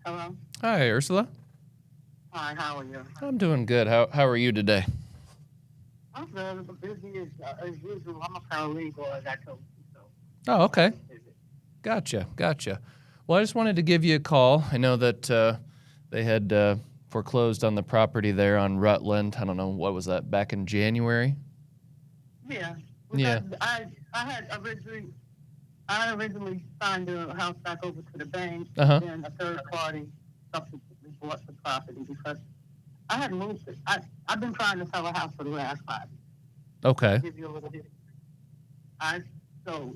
Hello? Hi, Ursula. Hi, how are you? I'm doing good. How are you today? I'm good. Busy as usual. I'm a paralegal, as I told you, so Oh, okay. always busy. Gotcha. Well, I just wanted to give you a call. I know that they had foreclosed on the property there on Rutland. I don't know, what was that, back in January? Yeah. Yeah. I originally signed the house back over to the bank, Uh-huh. then a third party subsequently bought the property because I had moved it. I've been trying to sell a house for the last 5 years. Okay. I'll give you a little history. I so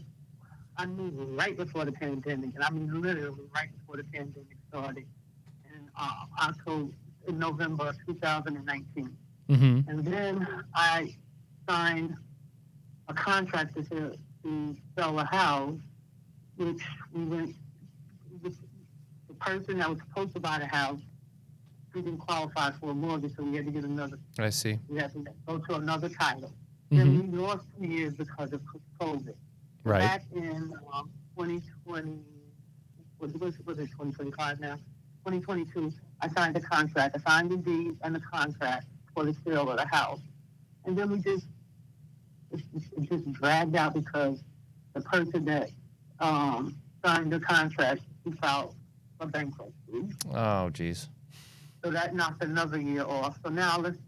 I moved right before the pandemic, and I mean literally right before the pandemic started in October, in November of 2019. Mm-hmm. And then I signed a contract to sell a house, which we went, the person that was supposed to buy the house, he didn't qualify for a mortgage, so we had to get another, I see. we had to go to another title. Mm-hmm. Then we lost 2 years because of COVID. So Right. back in 2020, what is it, 2025 now? 2022, I signed the contract. I signed the deed and the contract for the sale of the house. And then it just dragged out because the person that signed the contract, he filed for bankruptcy. Oh, geez. So that knocked another year off. So now let's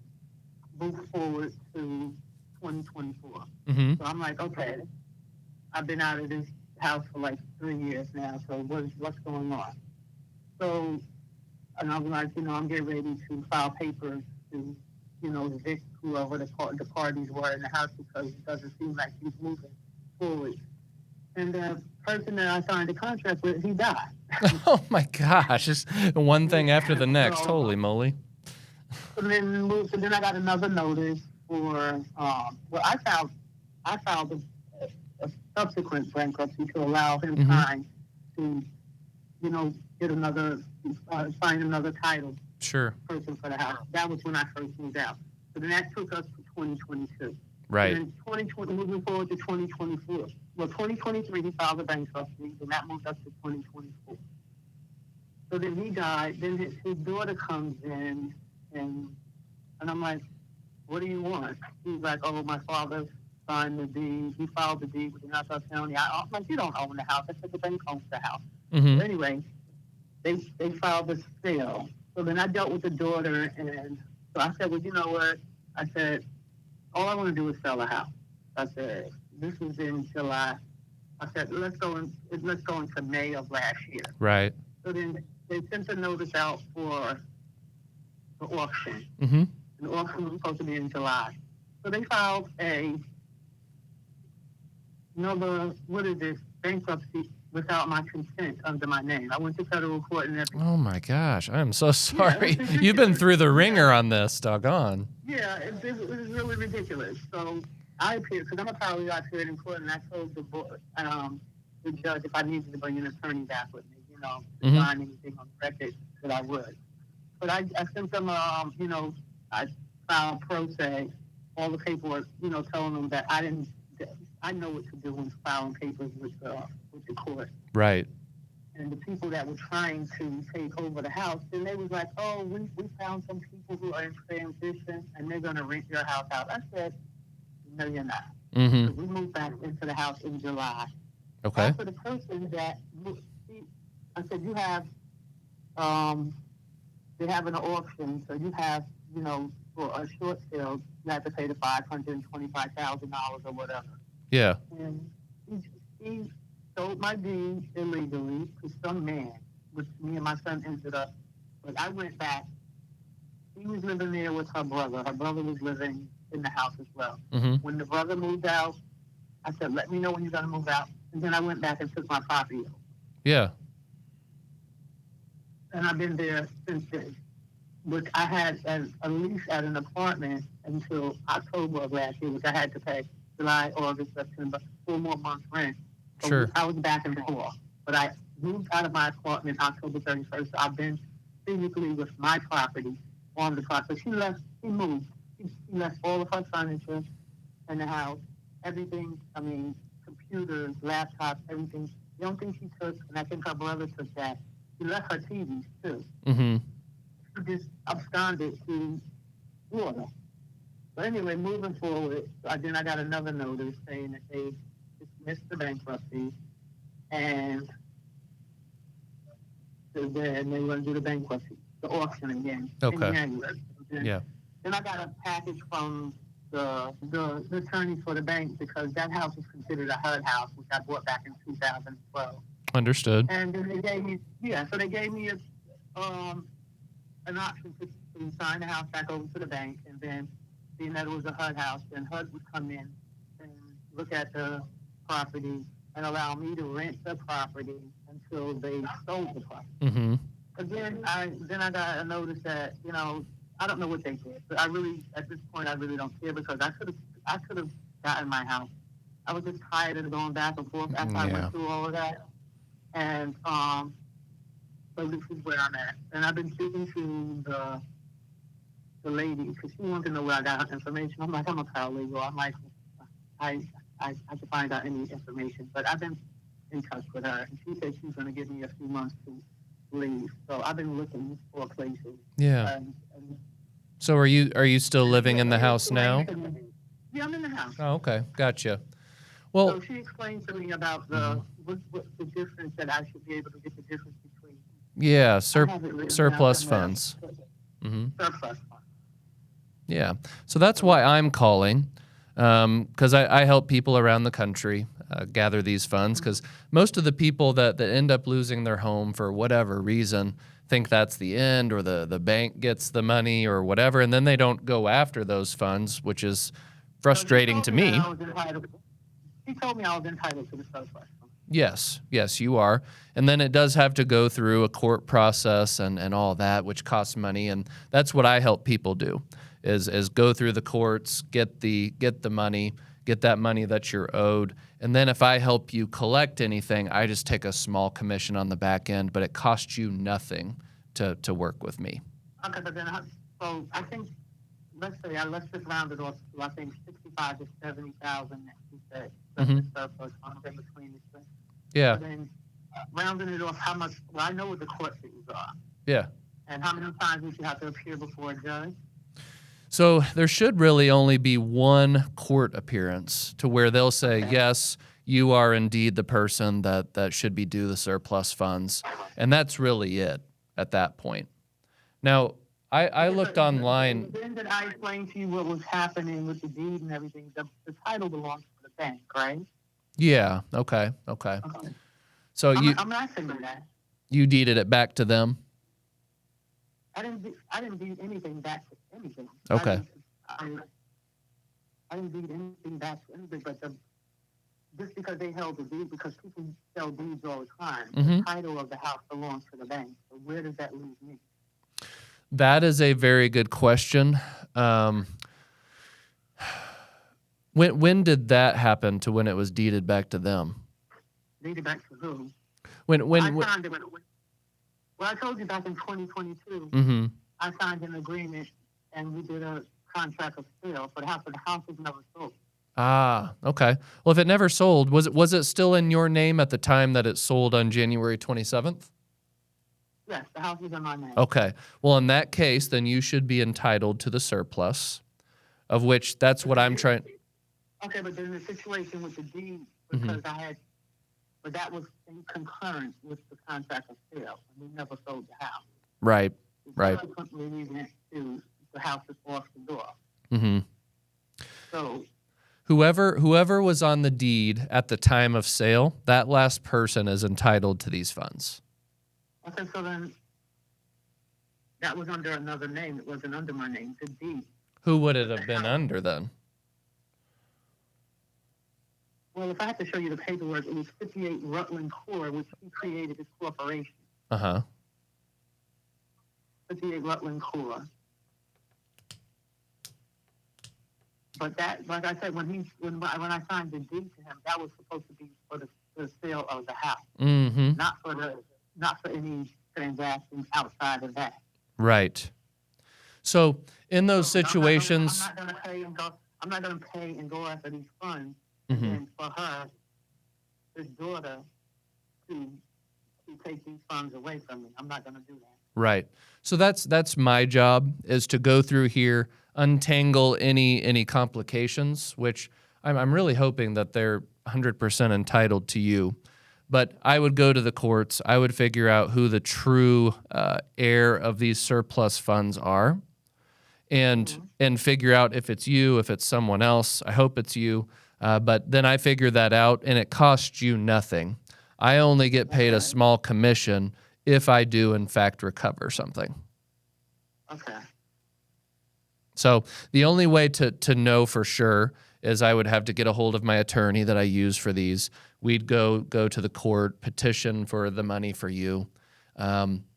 move forward to 2024. Mm-hmm. So I'm like, okay, I've been out of this house for like 3 years now. So what's going on? So, and I'm like, I'm getting ready to file papers to, evict whoever the parties were in the house because it doesn't seem like he's moving forward. And the person that I signed the contract with, he died. Oh, my gosh. Just one thing after the next. So, Holy moly. so then I got another notice for, I filed a subsequent bankruptcy to allow him Mhm. time to, get another, find another title Sure. person for the house. That was when I first moved out. So then that took us to 2022. Right. And then 2020, moving forward to 2024. Well, 2023, he filed a bankruptcy, and that moved us to 2024. So then he died. Then his daughter comes in, and I'm like, what do you want? He's like, oh, my father signed the deed. He filed the deed with the Nassau County. I'm like, you don't own the house. I said, the bank owns the house. Mm-hmm. So anyway, they filed the sale. So then I dealt with the daughter, and so I said, well, you know what? I said, all I want to do is sell a house. I said, this was in July. I said, let's go into May of last year. Right. So then they sent a notice out for the auction. Mm-hmm. And the auction was supposed to be in July. So they filed another, bankruptcy without my consent under my name. I went to federal court and everything. Oh, my gosh. I'm so sorry. Yeah, You've been through the ringer on this, doggone. Yeah, it was really ridiculous. So I appeared, because I'm a paralegal, I appeared in court, and I told the judge if I needed to bring an attorney back with me, to sign anything on the record, that I would. But I sent them, I filed pro se, all the paperwork, telling them that I know what to do when filing papers with the court. Right. And the people that were trying to take over the house, then they was like, oh, we found some people who are in transition, and they're going to rent your house out. I said, no, you're not. Mm-hmm. So we moved back into the house in July. Okay. After the person that, I said, you have, they have an auction, so you have, for a short sale, you have to pay the $525,000 or whatever. Yeah. And he sold my deed illegally to some man, which me and my son ended up. But I went back. He was living there with her brother. Her brother was living in the house as well. Mm-hmm. When the brother moved out, I said, let me know when you're going to move out. And then I went back and took my property. Yeah. And I've been there since then. Which I had a lease at an apartment until October of last year, which I had to pay July, August, September, 4 more months rent. So Sure. I was back and forth. But I moved out of my apartment October 31st. So I've been physically with my property on the property. She moved. She left all of her furniture in the house, everything, computers, laptops, everything. The only thing she took, and I think her brother took that, She left her TVs too. Mm-hmm. She just absconded to Florida. But anyway, moving forward, then I got another notice saying that they dismissed the bankruptcy and then they were going to do the bankruptcy, the auction again in Okay. January. Yeah. Then I got a package from the attorney for the bank because that house is considered a HUD house, which I bought back in 2012. Understood. And then they gave me, so they gave me an option to sign the house back over to the bank, and then being that it was a HUD house, then HUD would come in and look at the property and allow me to rent the property until they sold the property. Mm-hmm. Again, I got a notice that, I don't know what they did, but at this point, I really don't care because I could have gotten my house. I was just tired of going back and forth after I went through all of that. And so this is where I'm at. And I've been speaking to the lady because she wanted to know where I got her information. I'm like, I'm a paralegal. I'm like, I can find out any information. But I've been in touch with her, and she said she's going to give me a few months to leave. So I've been looking for places. Yeah. So are you still living in the house now? Yeah, I'm in the house. Oh, okay. Gotcha. Well, so she explained to me about what's the difference that I should be able to get the difference between. Yeah, surplus funds. Mm-hmm. Surplus funds. Yeah. So that's why I'm calling, because I help people around the country gather these funds, because most of the people that end up losing their home for whatever reason think that's the end, or the bank gets the money or whatever, and then they don't go after those funds, which is frustrating to me. He told me I was entitled to the surplus fund. Yes, you are. And then it does have to go through a court process and all that, which costs money, and that's what I help people do. Is go through the courts, get the money, get that money that you're owed, and then if I help you collect anything, I just take a small commission on the back end, but it costs you nothing to work with me. Okay, but then so I think let's just round it off to I think 65 to 70,000 that you said the surplus funds in between the two. Yeah. So then rounding it off, how much? Well, I know what the court fees are. Yeah. And how many times would you have to appear before a judge? So there should really only be one court appearance to where they'll say, yes, you are indeed the person that should be due the surplus funds. And that's really it at that point. Now, I looked online. Then did I explain to you what was happening with the deed and everything? The title belongs to the bank, right? Yeah. Okay. So I'm asking you that. You deeded it back to them? I didn't deed anything back to anything. Okay. I didn't deed anything back to anything, but just because they held the deed, because people sell deeds all the time, the title of the house belongs to the bank. So where does that leave me? That is a very good question. When did that happen to when it was deeded back to them? Deeded back to who? I told you back in 2022, I signed an agreement and we did a contract of sale for the house, but the house was never sold. Ah, okay. Well, if it never sold, was it still in your name at the time that it sold on January 27th? Yes, the house was in my name. Okay. Well, in that case, then you should be entitled to the surplus, of which that's what I'm trying. Okay, but there's a situation with the deed because but that was in concurrence with the contract of sale. We never sold the house. Right. Subsequently, we went to the house is off the door. Mm-hmm. So whoever was on the deed at the time of sale, that last person is entitled to these funds. Okay, so then that was under another name. It wasn't under my name. The deed. Who would it have been under then? Well, if I have to show you the paperwork, it was 58 Rutland Corps, which he created his corporation. 58 Rutland Corps. But that, like I said, when I signed the deed to him, that was supposed to be for the sale of the house, not for any transactions outside of that. Right. So in those situations, I'm not going to pay and go after these funds, and for her, his daughter, to to take these funds away from me. I'm not going to do that. Right. So that's my job, is to go through here, untangle any complications, which I'm really hoping that they're 100% entitled to you. But I would go to the courts. I would figure out who the true heir of these surplus funds are, and figure out if it's you, if it's someone else. I hope it's you. But then I figure that out, and it costs you nothing. I only get paid a small commission if I do, in fact, recover something. Okay. So the only way to know for sure is I would have to get a hold of my attorney that I use for these. We'd go to the court, petition for the money for you.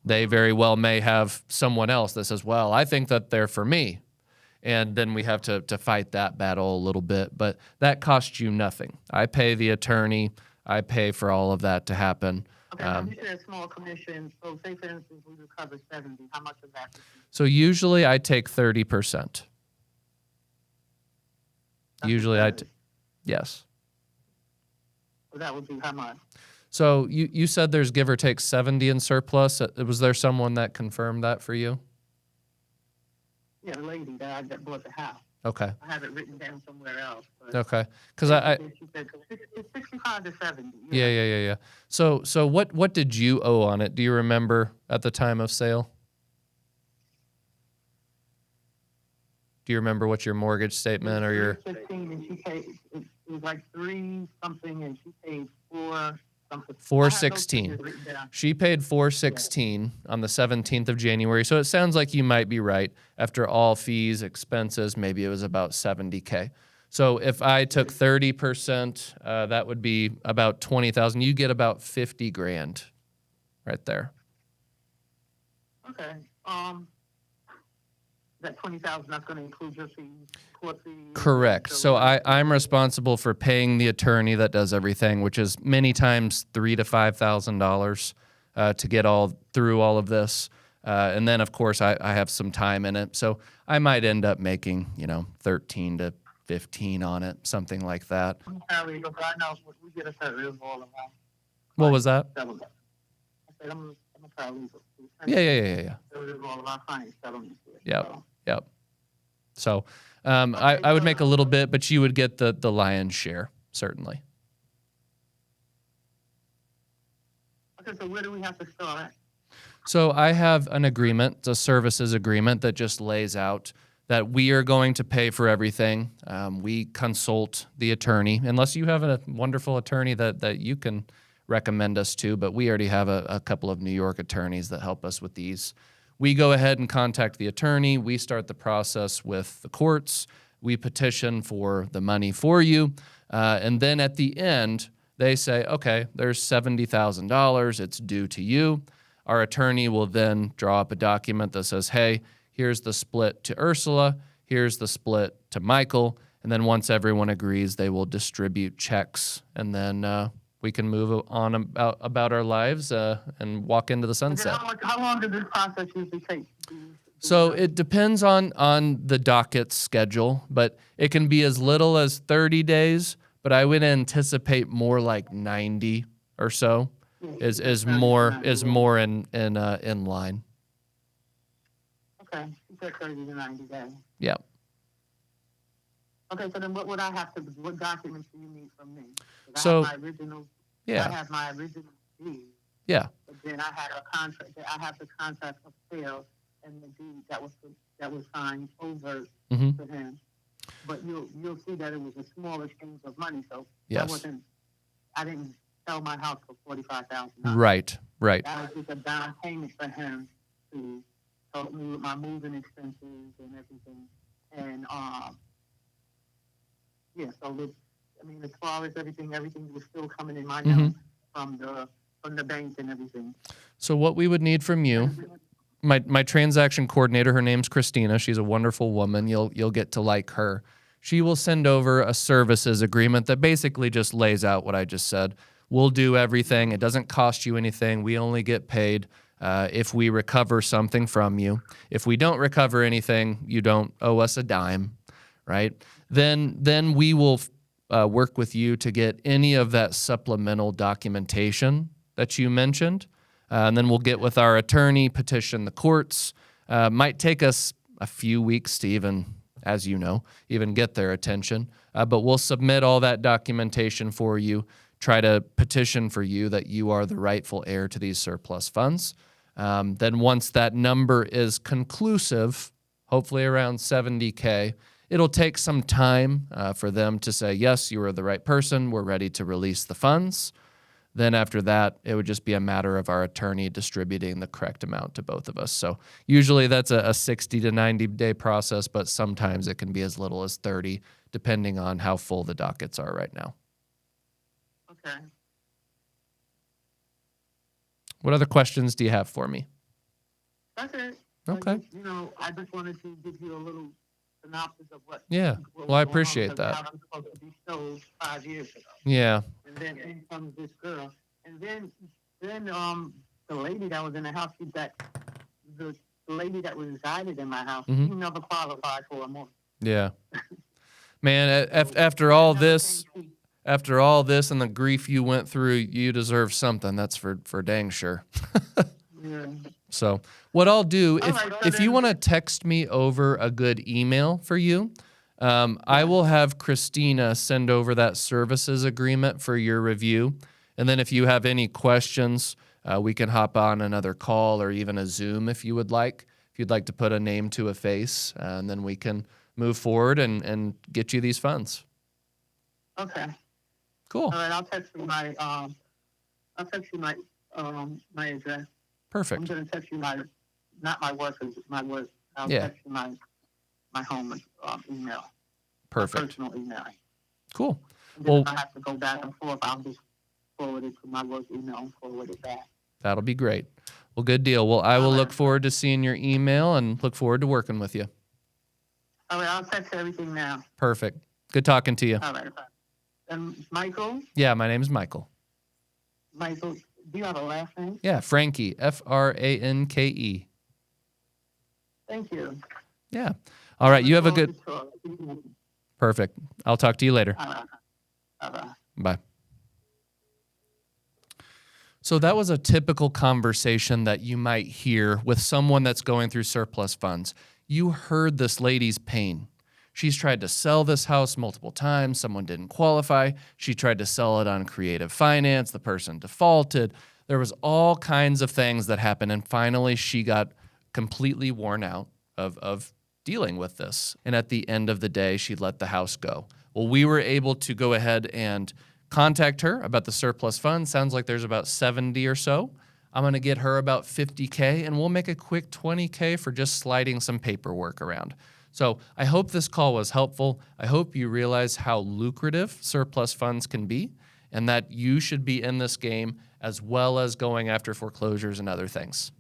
They very well may have someone else that says, well, I think that they're for me. And then we have to fight that battle a little bit. But that costs you nothing. I pay the attorney. I pay for all of that to happen. Okay, so you said small commission. So say, for instance, we recover 70. How much of that? So usually I take 30%. Usually yes. So that would be how much? So you said there's give or take 70 in surplus. Was there someone that confirmed that for you? Yeah, the lady that bought the house. Okay. I have it written down somewhere else. Okay. Because I she said it's 65 to 70. Yeah. So what did you owe on it? Do you remember at the time of sale? Do you remember what your mortgage statement or your 15 and she paid? It was like 3 something, and she paid 4 something. 416? She paid 416 on the 17th of January. So it sounds like you might be right. After all fees, expenses, maybe it was about $70K. So if I took 30%, that would be about $20,000. You get about $50,000 right there. Okay. That 20,000, that's going to include your fees, court fees. Correct. So I'm responsible for paying the attorney that does everything, which is many times $3,000 to $5,000 to get through all of this. And then, of course, I have some time in it. So I might end up making, 13 to 15 on it, something like that. God knows we get a paralegal all around. What was that? I said I'm a paralegal. Yeah. All of our clients settlements. Yep. So I would make a little bit, but you would get the lion's share, certainly. Okay, so where do we have to start? So I have an agreement, a services agreement that just lays out that we are going to pay for everything. We consult the attorney, unless you have a wonderful attorney that you can recommend us to, but we already have a couple of New York attorneys that help us with these. We go ahead and contact the attorney. We start the process with the courts. We petition for the money for you. And then at the end, they say, okay, there's $70,000. It's due to you. Our attorney will then draw up a document that says, hey, here's the split to Ursula. Here's the split to Michael. And then once everyone agrees, they will distribute checks. And then we can move on about our lives and walk into the sunset. How long does this process usually take? So it depends on the docket schedule, but it can be as little as 30 days, but I would anticipate more like 90 or so is more in line. Okay, you said 30 to 90 days. Yeah. Okay, so then what documents do you need from me? So, I have my original, yeah. I have my original deed. Yeah. But then I had a contract. I have the contract of sale and the deed that was signed over to him. But you'll see that it was a small exchange of money. So yes. I didn't sell my house for $45,000. Right. That was just a down payment for him to help me with my moving expenses and everything. And so as far as everything was still coming in my name from the bank and everything. So what we would need from you, my transaction coordinator, her name's Christina. She's a wonderful woman. You'll get to like her. She will send over a services agreement that basically just lays out what I just said. We'll do everything. It doesn't cost you anything. We only get paid if we recover something from you. If we don't recover anything, you don't owe us a dime, right? Then we will work with you to get any of that supplemental documentation that you mentioned. And then we'll get with our attorney, petition the courts. Might take us a few weeks to even, as you know, even get their attention. But we'll submit all that documentation for you, try to petition for you that you are the rightful heir to these surplus funds. Then once that number is conclusive, hopefully around $70K, it'll take some time for them to say, yes, you are the right person, we're ready to release the funds. Then after that, it would just be a matter of our attorney distributing the correct amount to both of us. So usually that's a 60 to 90-day process, but sometimes it can be as little as 30, depending on how full the dockets are right now. Okay. What other questions do you have for me? That's it. Okay. I just wanted to give you a little synopsis of what. Yeah. what Well, I was going on, appreciate because that. the house was supposed to be sold 5 years ago. Yeah. And then in comes this girl, and then the lady that was in the house, the lady that resided in my house, she never qualified for a mortgage. Yeah. Man, after all this and the grief you went through, you deserve something. That's for dang sure. Yeah. So what I'll do, All if you want to text me over a good email for you, I will have Christina send over that services agreement for your review. And then if you have any questions, we can hop on another call or even a Zoom if you would like. If you'd like to put a name to a face, and then we can move forward and get you these funds. Okay. Cool. All right. I'll text you my my address. Perfect. I'm gonna text you not my work. I'll Yeah. text you my home email. Perfect. My personal email. Cool. And then Well, if I have to go back and forth, I'll just forward it to my work email and forward it back. that'll be great. Well, good deal. Well, I will look forward to seeing your email and look forward to working with you. All right. I'll text everything now. Perfect. Good talking to you. All right. And Michael, Yeah, my name is Michael. do you have a last name? Yeah, Frankie, Franke. Thank you. Yeah. All right. You have a good. All Perfect. I'll talk to you later. right. All right. Bye. So that was a typical conversation that you might hear with someone that's going through surplus funds. You heard this lady's pain. She's tried to sell this house multiple times. Someone didn't qualify. She tried to sell it on creative finance. The person defaulted. There was all kinds of things that happened. And finally, she got completely worn out of dealing with this. And at the end of the day, she let the house go. Well, we were able to go ahead and contact her about the surplus funds. Sounds like there's about 70 or so. I'm going to get her about 50K, and we'll make a quick 20K for just sliding some paperwork around. So I hope this call was helpful. I hope you realize how lucrative surplus funds can be and that you should be in this game as well as going after foreclosures and other things.